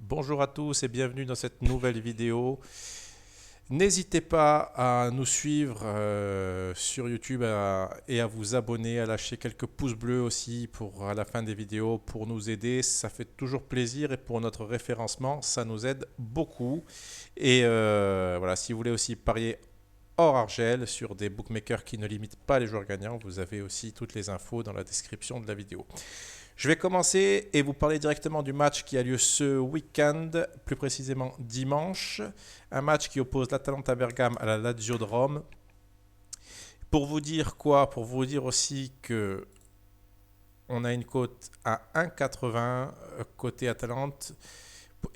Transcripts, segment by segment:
Bonjour à tous et bienvenue dans cette nouvelle vidéo. N'hésitez pas à nous suivre sur YouTube et à vous abonner, à lâcher quelques pouces bleus aussi pour à la fin des vidéos pour nous aider. Ça fait toujours plaisir et pour notre référencement, ça nous aide beaucoup. Et voilà, si vous voulez aussi parier hors argel sur des bookmakers qui ne limitent pas les joueurs gagnants, vous avez aussi toutes les infos dans la description de la vidéo. Je vais commencer et vous parler directement du match qui a lieu ce week-end, plus précisément dimanche. Un match qui oppose l'Atalanta Bergame à la Lazio de Rome. Pour vous dire quoi? Pour vous dire aussi que on a une cote à 1,80 côté Atalante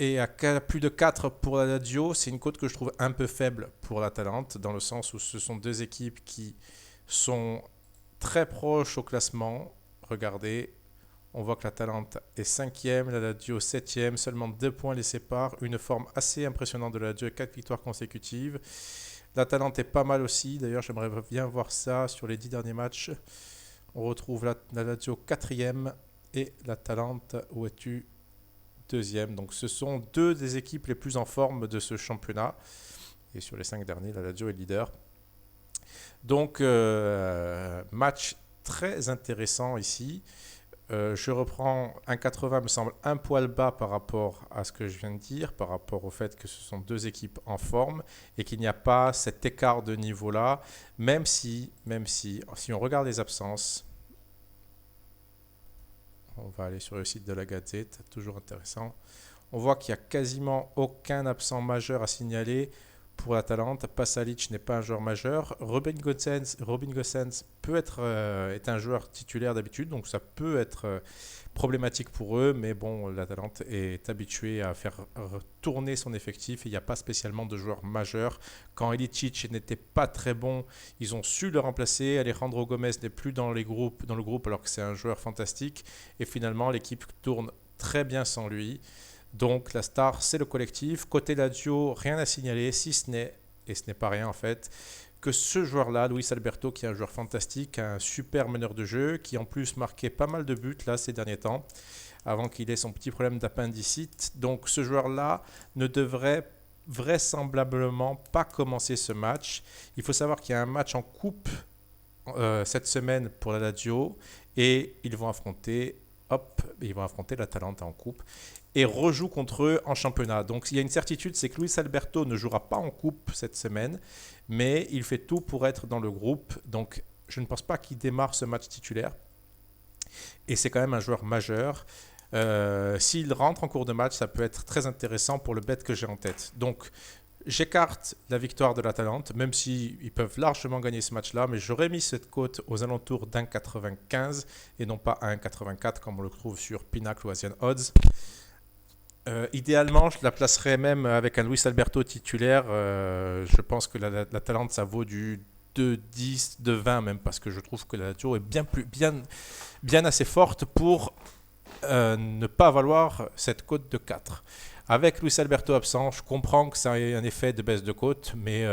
et à plus de 4 pour la Lazio. C'est une cote que je trouve un peu faible pour l'Atalante dans le sens où ce sont deux équipes qui sont très proches au classement. Regardez, on voit que l'Atalanta est 5e, la Lazio 7e, seulement 2 points les séparent. Une forme assez impressionnante de la Lazio, 4 victoires consécutives. L'Atalanta est pas mal aussi, d'ailleurs j'aimerais bien voir ça sur les 10 derniers matchs. On retrouve la Lazio 4e et l'Atalanta, où es-tu, 2e. Donc ce sont deux des équipes les plus en forme de ce championnat. Et sur les 5 derniers, la Lazio est leader. Donc match très intéressant ici. Je reprends 1,80 me semble un poil bas par rapport à ce que je viens de dire, par rapport au fait que ce sont deux équipes en forme et qu'il n'y a pas cet écart de niveau-là, même si on regarde les absences, on va aller sur le site de la Gazette, toujours intéressant, on voit qu'il n'y a quasiment aucun absent majeur à signaler. Pour l'Atalanta, Pasalic n'est pas un joueur majeur. Robin Gosens est un joueur titulaire d'habitude, donc ça peut être problématique pour eux, mais bon, l'Atalanta est habitué à faire tourner son effectif et il n'y a pas spécialement de joueurs majeurs. Quand Ilicic n'était pas très bon, ils ont su le remplacer. Alejandro Gomez n'est plus dans le groupe alors que c'est un joueur fantastique. Et finalement, l'équipe tourne très bien sans lui. Donc la star, c'est le collectif. Côté Lazio, rien à signaler, si ce n'est, et ce n'est pas rien en fait, que ce joueur-là, Luis Alberto, qui est un joueur fantastique, un super meneur de jeu, qui en plus marquait pas mal de buts là ces derniers temps, avant qu'il ait son petit problème d'appendicite. Donc ce joueur-là ne devrait vraisemblablement pas commencer ce match. Il faut savoir qu'il y a un match en coupe cette semaine pour la Lazio et ils vont affronter l'Atalanta en coupe et rejoue contre eux en championnat. Donc il y a une certitude, c'est que Luis Alberto ne jouera pas en coupe cette semaine, mais il fait tout pour être dans le groupe. Donc je ne pense pas qu'il démarre ce match titulaire. Et c'est quand même un joueur majeur. S'il rentre en cours de match, ça peut être très intéressant pour le bet que j'ai en tête. Donc j'écarte la victoire de l'Atalante, même s'ils peuvent largement gagner ce match-là, mais j'aurais mis cette cote aux alentours d'1,95 et non pas à 1,84 comme on le trouve sur Pinnacle ou Asian Odds. Idéalement, je la placerais même avec un Luis Alberto titulaire. Je pense que l'Atalante, ça vaut du 2,10, 2,20 même, parce que je trouve que la Lazio est bien assez forte pour ne pas valoir cette cote de 4. Avec Luis Alberto absent, je comprends que ça ait un effet de baisse de cote, mais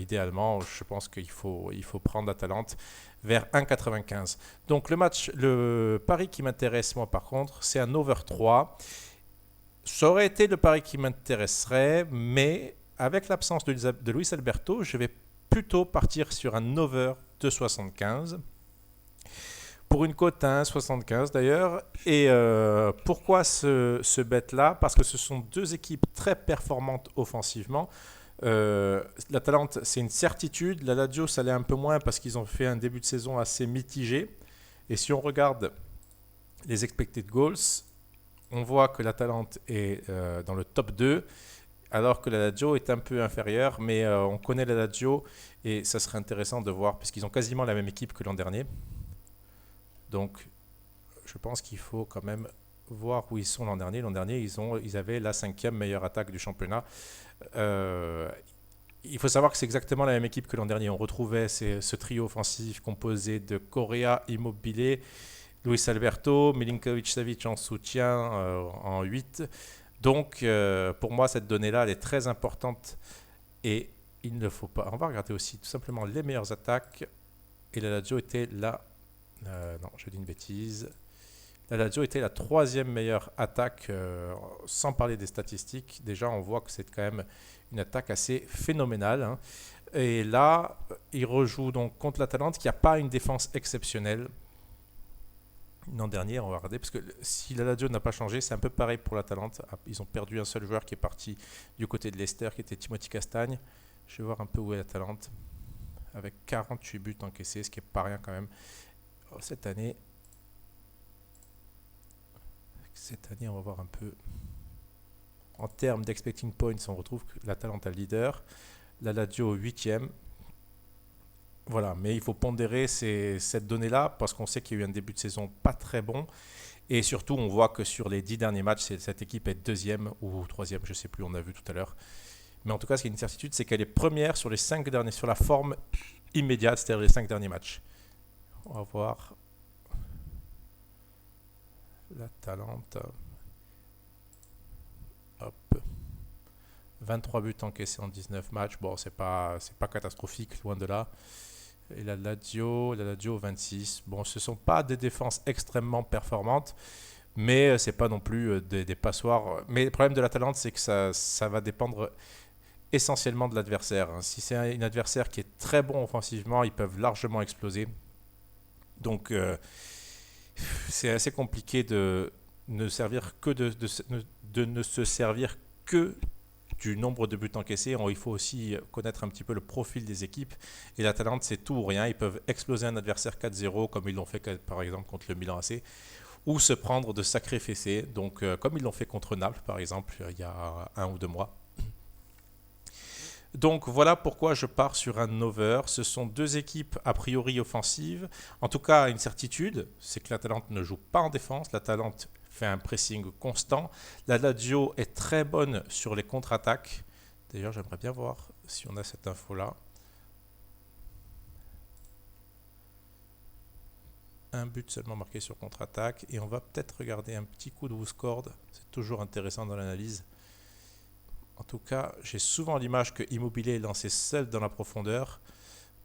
idéalement, je pense qu'il faut prendre l'Atalante vers 1,95. Donc le pari qui m'intéresse moi par contre, c'est un over 3. Ça aurait été le pari qui m'intéresserait, mais avec l'absence de Luis Alberto, je vais plutôt partir sur un over de 75 pour une cote à 1,75 d'ailleurs. Et pourquoi ce bet-là? Parce que ce sont deux équipes très performantes offensivement. L'Atalante, c'est une certitude. La Lazio, ça l'est un peu moins parce qu'ils ont fait un début de saison assez mitigé. Et si on regarde les expected goals, on voit que l'Atalante est dans le top 2, alors que la Lazio est un peu inférieure, mais on connaît la Lazio et ça serait intéressant de voir, puisqu'ils ont quasiment la même équipe que l'an dernier. Donc, je pense qu'il faut quand même voir où ils sont l'an dernier. L'an dernier, ils avaient la 5e meilleure attaque du championnat. Il faut savoir que c'est exactement la même équipe que l'an dernier. On retrouvait ce trio offensif composé de Correa, Immobile, Luis Alberto, Milinkovic-Savic en soutien en 8. Donc, pour moi, cette donnée-là, elle est très importante et il ne faut pas. On va regarder aussi tout simplement les meilleures attaques. Et la Lazio était là. Non, je dis une bêtise. La Lazio était la troisième meilleure attaque, sans parler des statistiques. Déjà, on voit que c'est quand même une attaque assez phénoménale, hein. Et là, il rejoue donc contre l'Atalante, qui n'a pas une défense exceptionnelle. L'an dernier, on va regarder, parce que si la Lazio n'a pas changé, c'est un peu pareil pour l'Atalante. Ils ont perdu un seul joueur qui est parti du côté de Leicester, qui était Timothy Castagne. Je vais voir un peu où est l'Atalante, avec 48 buts encaissés, ce qui n'est pas rien quand même. Cette année, on va voir un peu. En termes d'expecting points, on retrouve l'Atalante est leader, la Lazio 8e. Voilà, mais il faut pondérer cette donnée-là parce qu'on sait qu'il y a eu un début de saison pas très bon. Et surtout, on voit que sur les 10 derniers matchs, cette équipe est deuxième ou troisième, je ne sais plus, on a vu tout à l'heure. Mais en tout cas, ce qui est une certitude, c'est qu'elle est première sur les 5 derniers, sur la forme immédiate, c'est-à-dire les 5 derniers matchs. On va voir l'Atalante. Hop. 23 buts encaissés en 19 matchs. Bon, c'est pas catastrophique, loin de là. Et la Lazio 26. Bon, ce ne sont pas des défenses extrêmement performantes, mais ce n'est pas non plus des passoires. Mais le problème de l'Atalante, c'est que ça va dépendre essentiellement de l'adversaire. Si c'est un adversaire qui est très bon offensivement, ils peuvent largement exploser. Donc, c'est assez compliqué de ne servir que de ne se servir que du nombre de buts encaissés. Il faut aussi connaître un petit peu le profil des équipes. Et l'Atalante, c'est tout ou rien. Ils peuvent exploser un adversaire 4-0, comme ils l'ont fait par exemple contre le Milan AC, ou se prendre de sacrés fessées, donc, comme ils l'ont fait contre Naples, par exemple, il y a 1 ou 2 mois. Donc voilà pourquoi je pars sur un over. Ce sont deux équipes a priori offensives. En tout cas, une certitude, c'est que l'Atalante ne joue pas en défense. L'Atalante fait un pressing constant. La Lazio est très bonne sur les contre-attaques. D'ailleurs, j'aimerais bien voir si on a cette info-là. Un but seulement marqué sur contre-attaque. Et on va peut-être regarder un petit coup de WhoScored. C'est toujours intéressant dans l'analyse. En tout cas, j'ai souvent l'image que Immobilier est lancé seul dans la profondeur.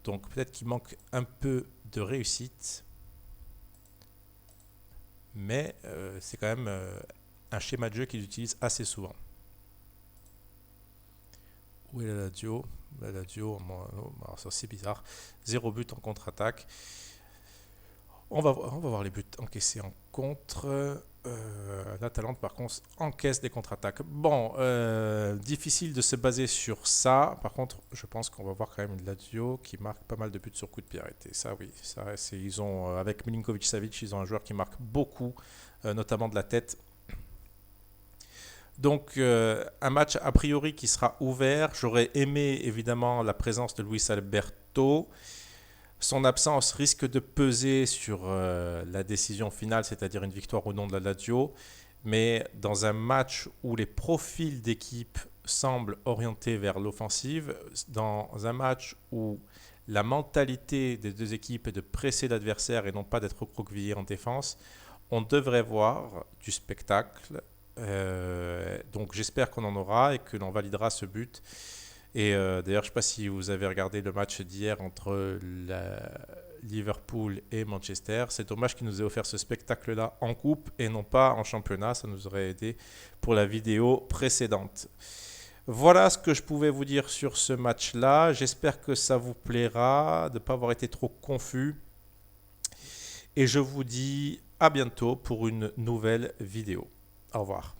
Donc peut-être qu'il manque un peu de réussite. Mais c'est quand même un schéma de jeu qu'il utilise assez souvent. Où est la Lazio? La Lazio, alors ça c'est bizarre. 0 but en contre-attaque. On va voir les buts encaissés en contre. L'Atalante, par contre, encaisse des contre-attaques. Bon, difficile de se baser sur ça. Par contre, je pense qu'on va voir quand même une Lazio qui marque pas mal de buts sur coup de pied arrêté. Ça, oui. Ils ont, avec Milinkovic-Savic, ils ont un joueur qui marque beaucoup, notamment de la tête. Donc, un match a priori qui sera ouvert. J'aurais aimé, évidemment, la présence de Luis Alberto. Son absence risque de peser sur la décision finale, c'est-à-dire une victoire ou non de la Lazio. Mais dans un match où les profils d'équipe semblent orientés vers l'offensive, dans un match où la mentalité des deux équipes est de presser l'adversaire et non pas d'être recroquevillé en défense, on devrait voir du spectacle. Donc j'espère qu'on en aura et que l'on validera ce but. Et d'ailleurs, je ne sais pas si vous avez regardé le match d'hier entre Liverpool et Manchester. C'est dommage qu'ils nous aient offert ce spectacle-là en coupe et non pas en championnat. Ça nous aurait aidé pour la vidéo précédente. Voilà ce que je pouvais vous dire sur ce match-là. J'espère que ça vous plaira, de ne pas avoir été trop confus. Et je vous dis à bientôt pour une nouvelle vidéo. Au revoir.